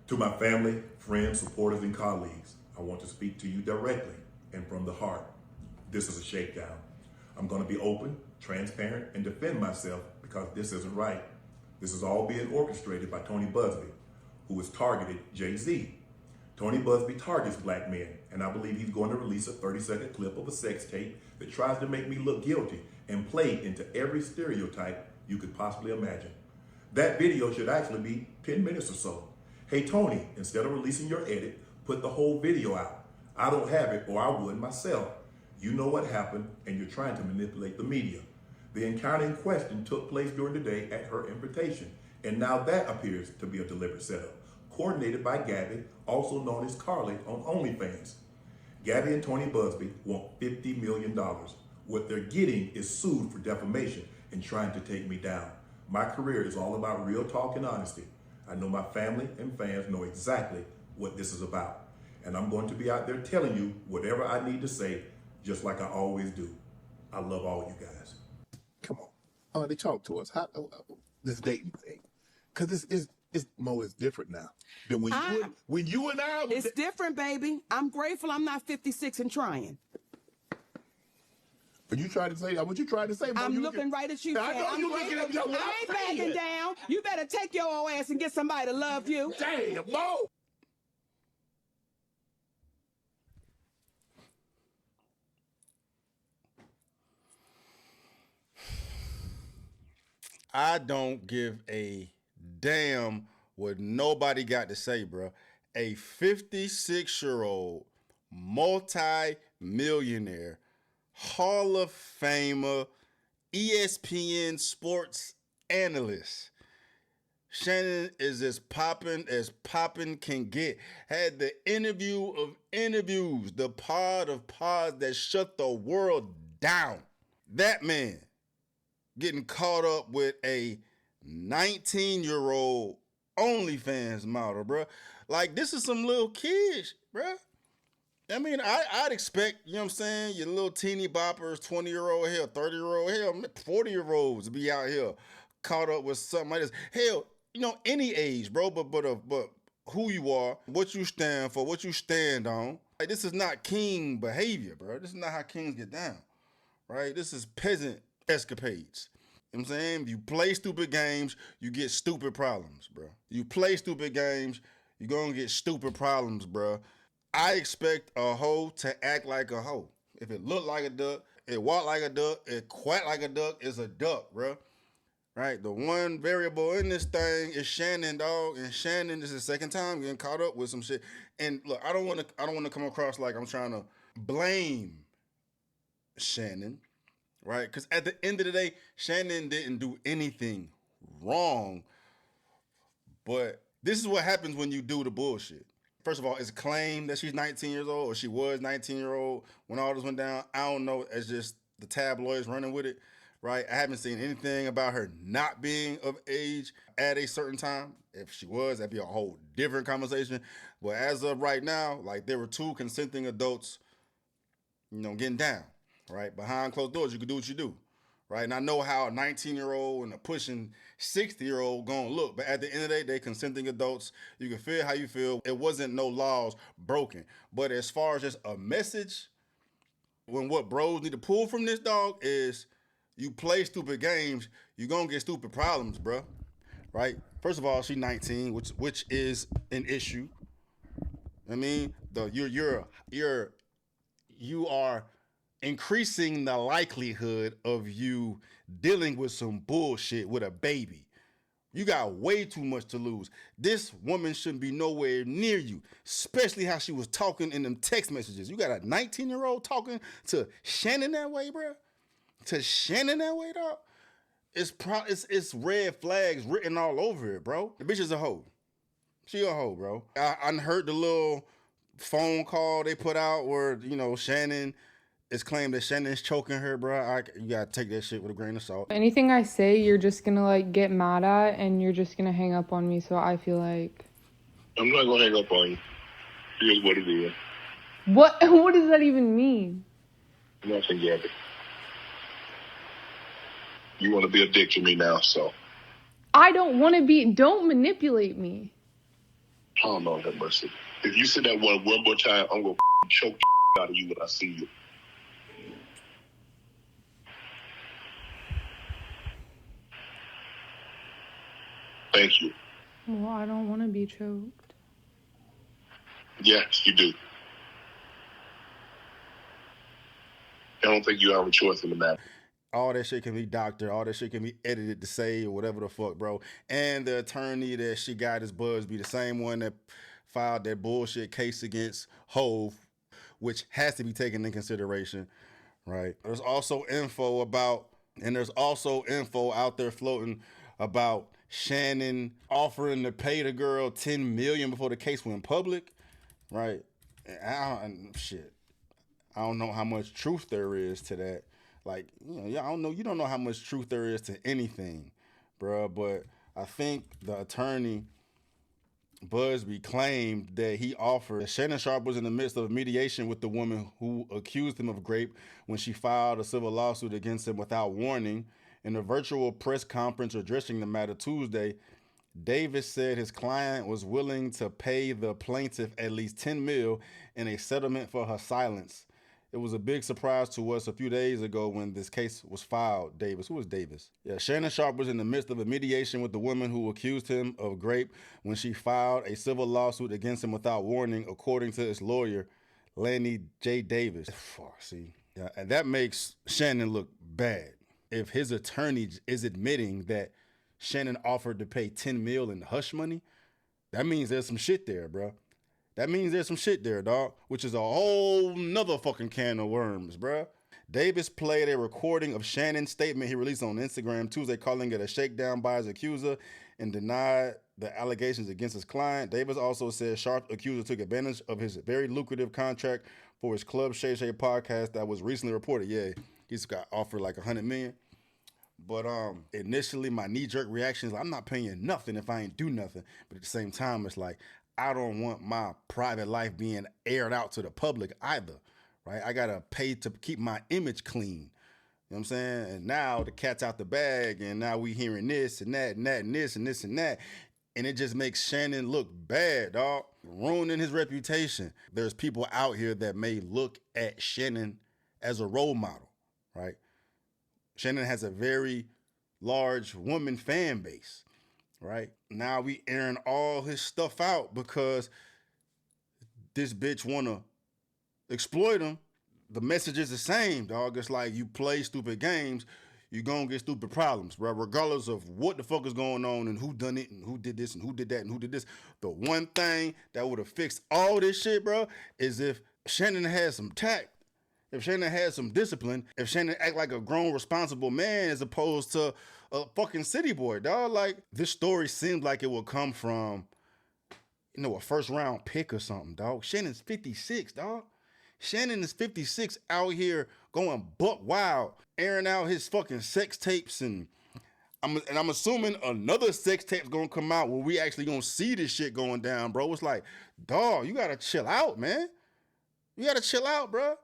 To my family, friends, supporters, and colleagues, I want to speak to you directly and from the heart. This is a shakedown. I'm going to be open, transparent, and defend myself because this isn't right. This is all being orchestrated by Tony Busby, who has targeted Jay-Z. Tony Busby targets black men, and I believe he's going to release a 30-second clip of a sex tape that tries to make me look guilty and play into every stereotype you could possibly imagine. That video should actually be 10 minutes or so. Hey Tony, instead of releasing your edit, put the whole video out. I don't have it, or I would myself. You know what happened, and you're trying to manipulate the media. The encounter in question took place during the day at her invitation, and now that appears to be a deliberate setup, coordinated by Gabby, also known as Carly on OnlyFans. Gabby and Tony Busby want $50 million. What they're getting is sued for defamation and trying to take me down. My career is all about real talk and honesty. I know my family and fans know exactly what this is about. And I'm going to be out there telling you whatever I need to say, just like I always do. I love all you guys. Come on. They talk to us. How this dating thing. Because it's Mo is different now. Than when you and I It's different, baby. I'm grateful I'm not 56 and trying. But you tried to say what you tried to say, Mo. I'm looking right at you. I know you looking at me. I ain't backing down. You better take your old ass and get somebody to love you. Damn, Mo. I don't give a damn what nobody got to say, bro. A 56-year-old multi-millionaire, Hall of Famer, ESPN sports analyst. Shannon is as poppin' can get. Had the interview of interviews, the pod of pods that shut the world down. That man getting caught up with a 19-year-old OnlyFans model, bro. Like, this is some little kids, bro. I mean, I'd expect, you know what I'm saying, your little teeny boppers, 20-year-old, hell, 30-year-old, hell, 40-year-olds to be out here caught up with something like this. Hell, you know, any age, bro, but who you are, what you stand for, what you stand on. Like, this is not king behavior, bro. This is not how kings get down, right? This is peasant escapades. You know what I'm saying? If you play stupid games, you get stupid problems, bro. You play stupid games, you're gonna get stupid problems, bro. I expect a hoe to act like a hoe. If it look like a duck, it walk like a duck, it quack like a duck, it's a duck, bro. Right? The one variable in this thing is Shannon, dog, and Shannon is the second time getting caught up with some shit. And look, I don't want to come across like I'm trying to blame Shannon, right? Because at the end of the day, Shannon didn't do anything wrong. But this is what happens when you do the bullshit. First of all, it's claimed that she's 19 years old, or she was 19-year-old when all this went down. I don't know. It's just the tabloids running with it, right? I haven't seen anything about her not being of age at a certain time. If she was, that'd be a whole different conversation. But as of right now, like, there were two consenting adults, you know, getting down, right? Behind closed doors, you can do what you do, right? And I know how a 19-year-old and a pushing 60-year-old gonna look, but at the end of the day, they consenting adults. You can feel how you feel. It wasn't no laws broken. But as far as just a message, when what bros need to pull from this, dog, is you play stupid games, you're gonna get stupid problems, bro, right? First of all, she's 19, which is an issue. I mean, you are increasing the likelihood of you dealing with some bullshit with a baby. You got way too much to lose. This woman shouldn't be nowhere near you, especially how she was talking in them text messages. You got a 19-year-old talking to Shannon that way, bro? To Shannon that way, dog? It's red flags written all over it, bro. The bitch is a hoe. She a hoe, bro. I heard the little phone call they put out where, you know, Shannon, it's claimed that Shannon's choking her, bro. You gotta take that shit with a grain of salt. Anything I say, you're just gonna like get mad at, and you're just gonna hang up on me. So I feel like I'm not gonna hang up on you. Here's what it is. what? What does that even mean? Nothing, Gabby. You want to be a dick to me now, so I don't want to be. Don't manipulate me. Oh, Lord have mercy. If you say that one more time, I'm going to choke the out of you when I see you. Thank you. Well, I don't want to be choked. Yes, you do. I don't think you have a choice in the matter. All that shit can be doctored. All that shit can be edited to say or whatever the fuck, bro. And the attorney that she got is Busby, the same one that filed that bullshit case against Hove, which has to be taken in consideration, right? There's also info out there floating about Shannon offering to pay the girl $10 million before the case went public, right? And I don't know how much truth there is to that. Like, you don't know how much truth there is to anything, bro. But I think the attorney Busby claimed that he offered that Shannon Sharpe was in the midst of a mediation with the woman who accused him of rape when she filed a civil lawsuit against him without warning. In a virtual press conference addressing the matter Tuesday, Davis said his client was willing to pay the plaintiff at least $10 million in a settlement for her silence. It was a big surprise to us a few days ago when this case was filed. Davis. Who was Davis? Yeah, Shannon Sharpe was in the midst of a mediation with the woman who accused him of rape when she filed a civil lawsuit against him without warning, according to his lawyer, Lanny J. Davis. See, yeah, and that makes Shannon look bad. If his attorney is admitting that Shannon offered to pay $10 million in hush money, that means there's some shit there, bro. That means there's some shit there, dog, which is a whole nother fucking can of worms, bro. Davis played a recording of Shannon's statement he released on Instagram Tuesday, calling it a shakedown by his accuser and denied the allegations against his client. Davis also said Sharpe's accuser took advantage of his very lucrative contract for his Club Shay Shay podcast that was recently reported. Yeah, he's got offered like $100 million. But initially, my knee-jerk reaction is like, I'm not paying you nothing if I ain't do nothing. But at the same time, it's like, I don't want my private life being aired out to the public either, right? I got to pay to keep my image clean. You know what I'm saying? And now the cat's out the bag, and now we hearing this and that and that and this and this and that. And it just makes Shannon look bad, dog. Ruining his reputation. There's people out here that may look at Shannon as a role model, right? Shannon has a very large woman fan base, right? Now we airing all his stuff out because this bitch wanna exploit him. The message is the same, dog. It's like you play stupid games, you gonna get stupid problems, bro. Regardless of what the fuck is going on and who done it and who did this and who did that and who did this. The one thing that would have fixed all this shit, bro, is if Shannon had some tact. If Shannon had some discipline, if Shannon act like a grown, responsible man as opposed to a fucking city boy, dog. Like, this story seems like it will come from, a first round pick or something, dog. Shannon's 56, dog. Shannon is 56 out here going buck wild, airing out his fucking sex tapes and I'm assuming another sex tape's gonna come out where we actually gonna see this shit going down, bro. It's like, dog, you gotta chill out, man. You gotta chill out, bro.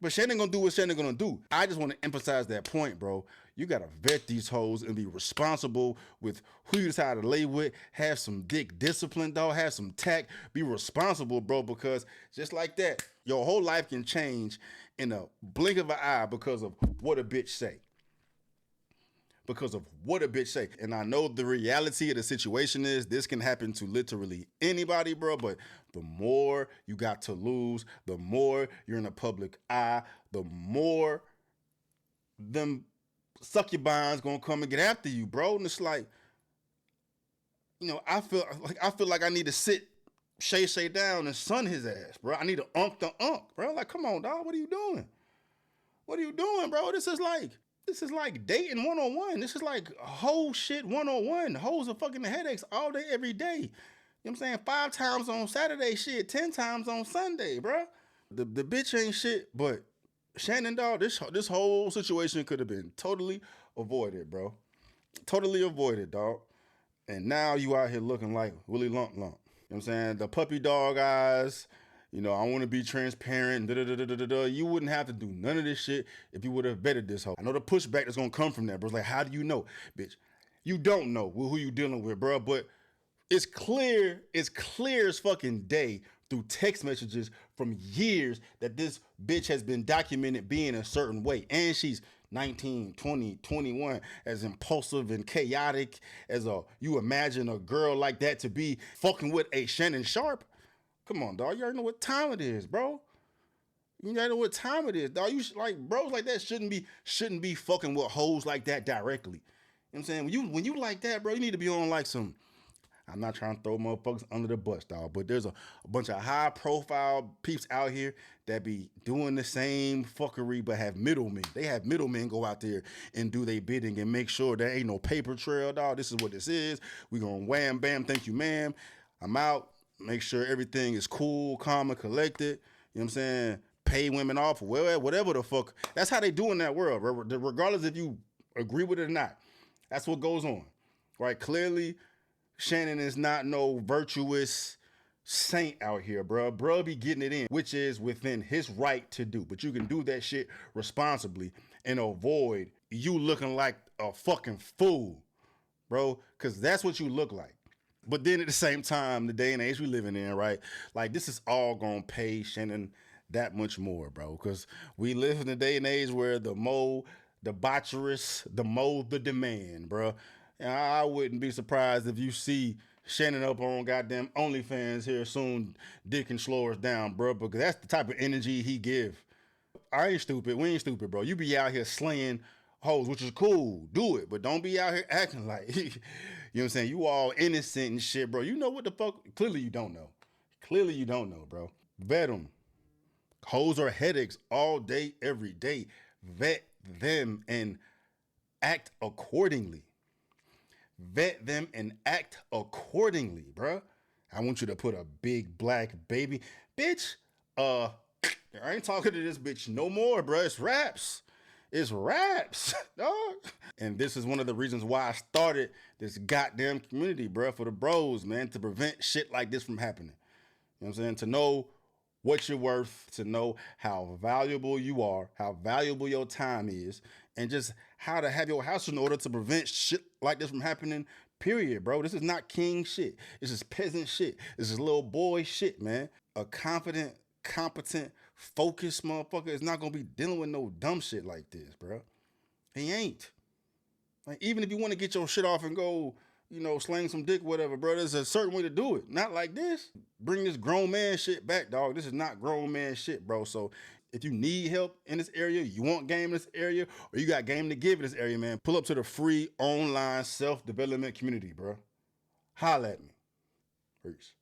But Shannon gonna do what Shannon gonna do. I just want to emphasize that point, bro. You gotta vet these hoes and be responsible with who you decide to lay with. Have some dick discipline, dog. Have some tact. Be responsible, bro, because just like that, your whole life can change in a blink of an eye because of what a bitch say. Because of what a bitch say. And I know the reality of the situation is this can happen to literally anybody, bro, but the more you got to lose, the more you're in the public eye, the more them succubines gonna come and get after you, bro. And it's like, I feel like I need to sit Shay Shay down and sun his ass, bro. I need to the unk, bro. Like, come on, dog. What are you doing? What are you doing, bro? This is like dating one-on-one. This is like whole shit one-on-one. Hoes are fucking headaches all day, every day. You know what I'm saying? 5 times on Saturday, shit, 10 times on Sunday, bro. The bitch ain't shit, but Shannon, dog, this whole situation could have been totally avoided, bro. Totally avoided, dog. And now you out here looking like Willie Lump Lump. You know what I'm saying? The puppy dog eyes. I want to be transparent. You wouldn't have to do none of this shit if you would have vetted this hoe. I know the pushback that's going to come from that, bro. It's like, how do you know? Bitch, you don't know who you dealing with, bro. But It's clear as fucking day through text messages from years that this bitch has been documented being a certain way. And she's 19, 20, 21, as impulsive and chaotic as you imagine a girl like that to be fucking with a Shannon Sharpe. Come on, dog. You already know what time it is, bro. You already know what time it is, dog. You like bros like that shouldn't be fucking with hoes like that directly. You know what I'm saying? When you like that, bro, you need to be on like some. I'm not trying to throw motherfuckers under the bus, dog, but there's a bunch of high profile peeps out here that be doing the same fuckery but have middlemen. They have middlemen go out there and do their bidding and make sure there ain't no paper trail, dog. This is what this is. We gonna wham, bam, thank you, ma'am. I'm out. Make sure everything is cool, calm, and collected. You know what I'm saying? Pay women off, well, whatever the fuck. That's how they do in that world, regardless if you agree with it or not. That's what goes on, right? Clearly, Shannon is not no virtuous saint out here, bro. Bro be getting it in, which is within his right to do. But you can do that shit responsibly and avoid you looking like a fucking fool, bro, because that's what you look like. But then at the same time, the day and age we living in, right? Like, this is all gonna pay Shannon that much more, bro, because we live in a day and age where the more debaucherous, the more the demand, bro. And I wouldn't be surprised if you see Shannon up on goddamn OnlyFans here soon, dicking slowers down, bro, because that's the type of energy he give. I ain't stupid. We ain't stupid, bro. You be out here slaying hoes, which is cool. Do it, but don't be out here acting like, you know what I'm saying? You all innocent and shit, bro. You know what the fuck? Clearly you don't know. Clearly you don't know, bro. Vet them. Hoes are headaches all day, every day. Vet them and act accordingly. Vet them and act accordingly, bruh. I want you to put a big black baby. Bitch, I ain't talking to this bitch no more, bruh. It's raps. It's raps, dog. And this is one of the reasons why I started this goddamn community, bruh, for the bros, man, to prevent shit like this from happening. You know what I'm saying? To know what you're worth, to know how valuable you are, how valuable your time is, and just how to have your house in order to prevent shit like this from happening, period, bro. This is not king shit. This is peasant shit. This is little boy shit, man. A confident, competent, focused motherfucker is not gonna be dealing with no dumb shit like this, bro. He ain't. Like, even if you want to get your shit off and go, you know, slang some dick, whatever, bro, there's a certain way to do it. Not like this. Bring this grown man shit back, dog. This is not grown man shit, bro. So if you need help in this area, you want game in this area, or you got game to give in this area, man, pull up to the free online self-development community, bro. Holla at me. Peace.